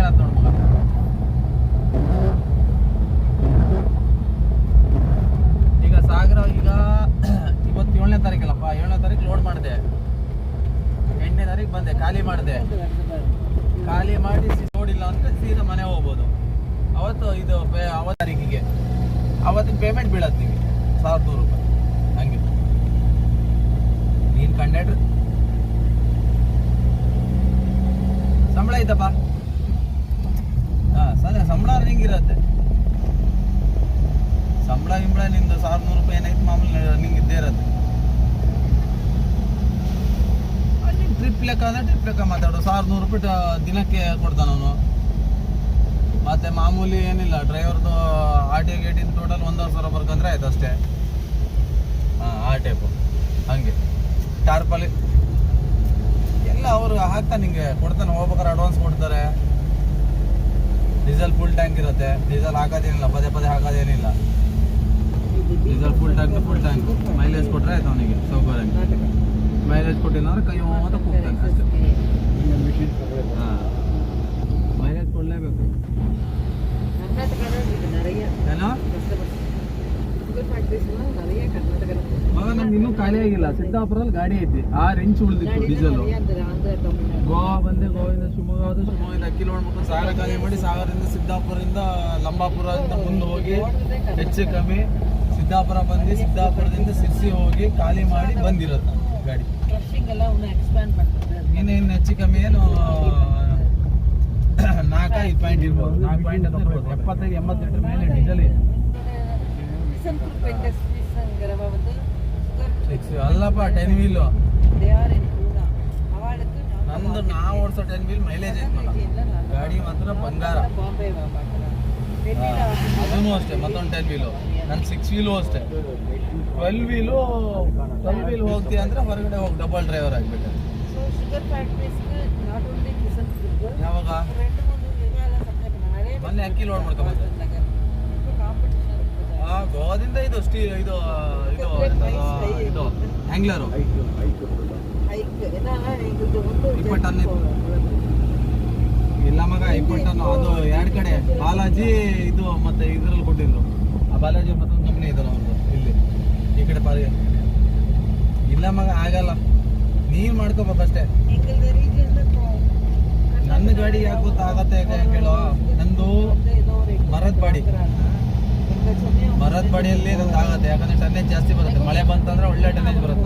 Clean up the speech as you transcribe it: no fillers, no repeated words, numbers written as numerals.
ಆಯ್ತು ನೋಡ್ ಮಗ. ಈಗ ಸಾಗರ ಈಗ ಇವತ್ತು 7ನೇ ತಾರೀಕಲ್ಲಪ್ಪ, 7ನೇ ತಾರೀಕು ಲೋಡ್ ಮಾಡಿದೆ, 8ನೇ ತಾರೀಕು ಬಂದೆ, ಖಾಲಿ ಮಾಡಿದೆ. ಖಾಲಿ ಮಾಡಿ ನೋಡಿಲ್ಲ ಅಂದರೆ ಸೀದಾ ಮನೆ ಹೋಗ್ಬೋದು. ಅವತ್ತು ಇದು ಅವತ್ತು ತಾರೀಕಿಗೆ ಅವತ್ತಿನ ಪೇಮೆಂಟ್ ಬೀಳತ್ತೆ ನಿಮಗೆ 1100 ರೂಪಾಯಿ. ಹಂಗೆ ನೀನು ಕಂಡಕ್ಟ್ರ್ ಸಂಬಳ ಐತಪ್ಪ. ಹಾಂ ಸರಿ, ಸಂಬಳ ರನ್ನಿಂಗಿರುತ್ತೆ. ಸಂಬಳ ಗಿಂಬಳ ನಿಂದು 1100 ರೂಪಾಯಿ ಏನೈತೆ ಮಾಮೂಲಿ ರನ್ನಿಂಗ್ ಇದ್ದೇ ಇರುತ್ತೆ. ಅಲ್ಲಿ ಟ್ರಿಪ್ ಲೆಕ್ಕ ಅಂದರೆ ಟ್ರಿಪ್ ಲೆಕ್ಕ ಮಾತಾಡೋ 1100 ರೂಪಾಯಿ ದಿನಕ್ಕೆ ಕೊಡ್ತಾನ ಅವನು. ಮತ್ತು ಮಾಮೂಲಿ ಏನಿಲ್ಲ, ಡ್ರೈವರ್ದು ಆರ್ ಟಿ ಗೇಟಿನ ಟೋಟಲ್ 1,500 ಬರ್ಕಂದ್ರೆ ಆಯ್ತು ಅಷ್ಟೇ. ಹಾಂ, ಆ ಟೈಪು ಹಾಗೆ ಟಾರ್ಪಲ್ಲಿ ಎಲ್ಲ ಅವರು ಹಾಕ್ತಾನೆ, ನಿಂಗೆ ಕೊಡ್ತಾನೆ. ಹೋಗ್ಬೇಕಾದ್ರೆ ಅಡ್ವಾನ್ಸ್ ಕೊಡ್ತಾರೆ. ಡೀಸೆಲ್ ಫುಲ್ ಟ್ಯಾಂಕ್ ಇರುತ್ತೆ, ಡೀಸೆಲ್ ಹಾಕೋದೇನಿಲ್ಲ, ಪದೇ ಪದೇ ಹಾಕೋದೇನಿಲ್ಲ. ಡೀಸೆಲ್ ಫುಲ್ ಟ್ಯಾಂಕ್ ಮೈಲೇಜ್ ಕೊಟ್ಟರೆ ಆಯ್ತು ಅವನಿಗೆ ಸೌಕರ್ಯ. ಮೈಲೇಜ್ ಕೊಟ್ಟಿಲ್ಲ ಅಂದ್ರೆ ಕೈ ಅಂತ ಕೂಗ್ತಾನೆ ಅಷ್ಟೇ. ಹಾಂ, ಮೈಲೇಜ್ ಕೊಡಲೇಬೇಕು. ಏನೋ ಮಗ, ನಮ್ಗೆ ಇನ್ನೂ ಖಾಲಿ ಆಗಿಲ್ಲ. ಸಿದ್ದಾಪುರಲ್ಲಿ ಗಾಡಿ ಐತಿ, 6 ಇಂಚ್ ಉಳಿದಿತ್ತು ಡೀಸೆಲ್. ಗೋವಾ ಬಂದೆ, ಗೋವಿಂದ ಶಿವಮೊಗ್ಗದಿಂದ ಅಕ್ಕಿ ಮಾಡ್ಬೇಕು. ಸಾಗರ ಖಾಲಿ ಮಾಡಿ, ಸಾಗರದಿಂದ ಸಿದ್ದಾಪುರದಿಂದ ಲಂಬಾಪುರದಿಂದ ಮುಂದೆ ಹೋಗಿ ಹೆಚ್ಚು ಕಮ್ಮಿ ಸಿದ್ದಾಪುರ ಬಂದು, ಸಿದ್ದಾಪುರದಿಂದ ಸಿರ್ಸಿ ಹೋಗಿ ಖಾಲಿ ಮಾಡಿ ಬಂದಿರುತ್ತೆ ಗಾಡಿ. ಇನ್ನೇನು ಹೆಚ್ಚು ಕಮ್ಮಿ ಏನು 4-5 ಪಾಯಿಂಟ್ ಇರ್ಬೋದು, 4 ಪಾಯಿಂಟ್ ಅಂತ ಇರ್ಬೋದು. 75-80 ಲೀಟರ್ ಮೇಲೆ ಡೀಸೆಲ್. ಅಲ್ಲಪ್ಪ 10 ವೀಲು ನಂದು. ನಾವು ಓಡಿಸೋ 10 ವೀಲ್ ಮೈಲೇಜ್ ಐತೆ ಗಾಡಿ ಮಾತ್ರ ಬಂಗಾರ. ಅದೂ ಅಷ್ಟೇ, ಮತ್ತೊಂದು 10 ವೀಲು. ನನ್ನ 6 ವೀಲು ಅಷ್ಟೇ. 12 ವೀಲ್ ಹೋಗ್ತೀಯ ಅಂದರೆ ಹೊರಗಡೆ ಹೋಗಿ ಡಬಲ್ ಡ್ರೈವರ್ ಆಗ್ಬೇಕು. ಯಾವಾಗ ಮೊನ್ನೆ ಅಕ್ಕಿ ಲೋಡ್ ಮಾಡ್ಕೊಂಬಂದೆ. ಗೋವಾದಿಂದ ಇದು ಇದು ಆಂಗ್ಲರು 20 ಟನ್ ಇಲ್ಲ ಮಗ, 20 ಟನ್. ಅದು 2 ಕಡೆ ಬಾಲಾಜಿ ಇದು ಮತ್ತೆ ಇದ್ರಲ್ಲಿ ಕೊಟ್ಟಿದ್ರು. ಆ ಬಾಲಾಜಿ ಮತ್ತೊಂದು ಕಂಪ್ನಿ ಇದಲ್ಲ ಅವ್ರದ್ದು ಇಲ್ಲಿ ಈ ಕಡೆ ಪಾಲಿ. ಇಲ್ಲ ಮಗ, ಆಗಲ್ಲ, ನೀನು ಮಾಡ್ಕೋಬೇಕಷ್ಟೇ. ನನ್ನ ಗಾಡಿ ಯಾಕೆ ಗೊತ್ತಾಗತ್ತೆ ಕೇಳೋ, ನಂದು ಮರದ ಬಾಡಿಯಲ್ಲಿ ನಂದು ಆಗತ್ತೆ. ಯಾಕಂದ್ರೆ ಟನ್ನೇಜ್ ಜಾಸ್ತಿ ಬರುತ್ತೆ. ಮಳೆ ಬಂತಂದ್ರೆ ಒಳ್ಳೆ ಟನ್ನೇಜ್ ಬರುತ್ತೆ.